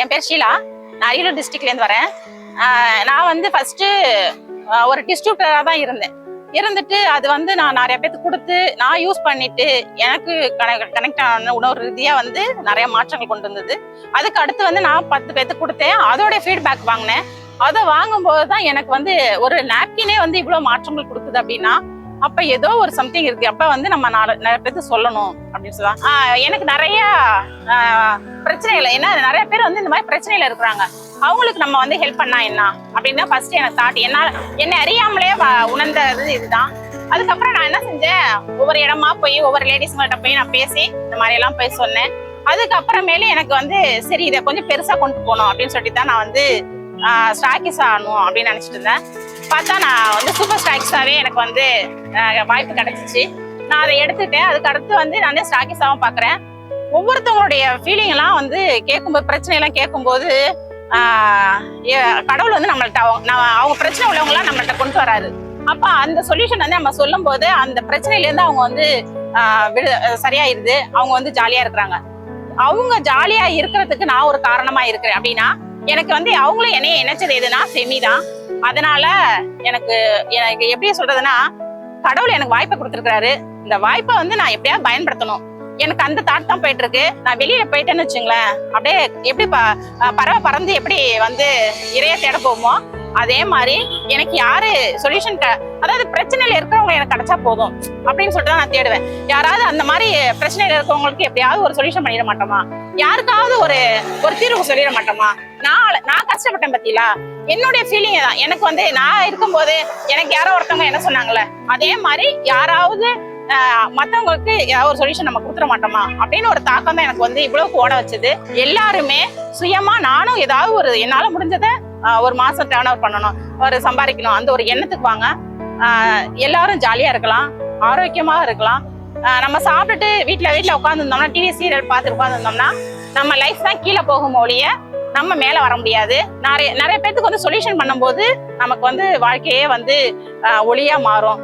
என் பேர் ஷீலா. நான் அரியலூர் டிஸ்ட்ரிக்ட்லேருந்து வரேன். நான் வந்து ஃபர்ஸ்ட்டு ஒரு டிஸ்ட்ரிபியூட்டராக தான் இருந்துட்டு அது வந்து நான் நிறைய பேருக்கு கொடுத்து நான் யூஸ் பண்ணிட்டு எனக்கு கனெக்ட் ஆன உணவு ரீதியாக வந்து நிறைய மாற்றங்கள் கொண்டு வந்தது. அதுக்கு அடுத்து வந்து நான் 10 பேருக்கு கொடுத்தேன். அதோடைய ஃபீட்பேக் வாங்கினேன். அதை வாங்கும்போது தான் எனக்கு வந்து ஒரு நாப்கினே வந்து இவ்வளோ மாற்றங்கள் கொடுக்குது அப்படின்னா அப்ப ஏதோ ஒரு சம்திங் இருக்கு. அப்ப வந்து நம்ம நிறைய பேருக்கு சொல்லணும் அப்படின்னு சொல்லலாம். எனக்கு நிறைய பிரச்சனைகள், ஏன்னா நிறைய பேர் வந்து இந்த மாதிரி பிரச்சனையில இருக்கிறாங்க. அவங்களுக்கு நம்ம வந்து ஹெல்ப் பண்ணா என்ன அப்படின்னா ஃபர்ஸ்ட் எனக்கு தாட் என்ன அறியாமலே உணர்ந்தது இதுதான். அதுக்கப்புறம் நான் என்ன செஞ்சேன், ஒவ்வொரு இடமா போய் ஒவ்வொரு லேடிஸ்ங்கள்ட்ட போய் நான் பேசி இந்த மாதிரி எல்லாம் போய் சொன்னேன். அதுக்கப்புறமேலே எனக்கு வந்து சரி இதை கொஞ்சம் பெருசா கொண்டு போகணும் அப்படின்னு சொல்லிட்டு தான் நான் வந்து ஸ்டாக்கிஸ் ஆகணும் அப்படின்னு நினைச்சிட்டு இருந்தேன். பார்த்தா நான் வந்து சூப்பர் ஸ்டாக்ஸாவே எனக்கு வந்து வாய்ப்பு கிடைச்சிச்சு. நான் அதை எடுத்துட்டேன். அதுக்கு அடுத்து வந்து நான் ஸ்டாக்கிஸாவும் பாக்குறேன். ஒவ்வொருத்தவங்களுடைய ஃபீலிங் எல்லாம் வந்து கேட்கும்போது, பிரச்சனை எல்லாம் கேட்கும்போது கடவுள் வந்து நம்மள்ட்ட அவங்க பிரச்சனை உள்ளவங்க எல்லாம் நம்மள்ட்ட கொண்டு வராரு. அப்ப அந்த சொல்யூஷன் வந்து நம்ம சொல்லும் போது அந்த பிரச்சனையில இருந்து அவங்க வந்து சரியாயிருது. அவங்க வந்து ஜாலியா இருக்கிறாங்க. அவங்க ஜாலியா இருக்கிறதுக்கு நான் ஒரு காரணமா இருக்கிறேன் அப்படின்னா எனக்கு வந்து அவங்களும் என்னைய நினைச்சது எதுனா செமி தான். அதனால எனக்கு எப்படி சொல்றதுன்னா, கடவுள் எனக்கு வாய்ப்பை கொடுத்துருக்காரு. இந்த வாய்ப்பை வந்து நான் எப்படியாவது பயன்படுத்தணும். எனக்கு அந்த தாட் தான் போயிட்டு இருக்கு. நான் வெளியில போயிட்டேன்னு வச்சுங்களேன், அப்படியே எப்படி பறவை பறந்து எப்படி வந்து இறைய தேட போகுமோ அதே மாதிரி எனக்கு யாரு சொல்யூஷன், அதாவது பிரச்சனையில இருக்கிறவங்க எனக்கு கிடைச்சா போதும் அப்படின்னு சொல்லிட்டு தான் நான் தேடுவேன். யாராவது அந்த மாதிரி பிரச்சனையில இருக்கிறவங்களுக்கு எப்படியாவது ஒரு சொல்யூஷன் பண்ணிட மாட்டோமா, யாருக்காவது ஒரு தீர்வு சொல்லிட மாட்டோமா. நான் கஷ்டப்பட்டேன் பத்திலா, என்னுடைய ஃபீலிங் தான். எனக்கு வந்து நான் இருக்கும்போது எனக்கு யாரோ ஒருத்தவங்க என்ன சொன்னாங்கல்ல, அதே மாதிரி யாராவது மத்தவங்களுக்கு ஏதாவது ஒரு சொல்யூஷன் நம்ம கொடுத்துட மாட்டோமா அப்படின்னு ஒரு தாக்கம் தான் எனக்கு வந்து இவ்வளவுக்கு ஓட வச்சது. எல்லாருமே சுயமா நானும் ஏதாவது ஒரு என்னால முடிஞ்சதை ஒரு மாசம் டர்ன் ஓவர் பண்ணணும், ஒரு சம்பாதிக்கணும், அந்த ஒரு எண்ணத்துக்கு வாங்க. எல்லாரும் ஜாலியா இருக்கலாம், ஆரோக்கியமா இருக்கலாம். நம்ம சாப்பிட்டுட்டு வீட்டுல உட்காந்து இருந்தோம்னா, டிவி சீரியல் பார்த்து உட்காந்து இருந்தோம்னா நம்ம லைஃப் தான் கீழே போகும் ஒழிய நம்ம மேல வர முடியாது. நிறைய பேத்துக்கு வந்து சொல்யூஷன் பண்ணும்போது நமக்கு வந்து வாழ்க்கையே வந்து ஒளியா மாறும்.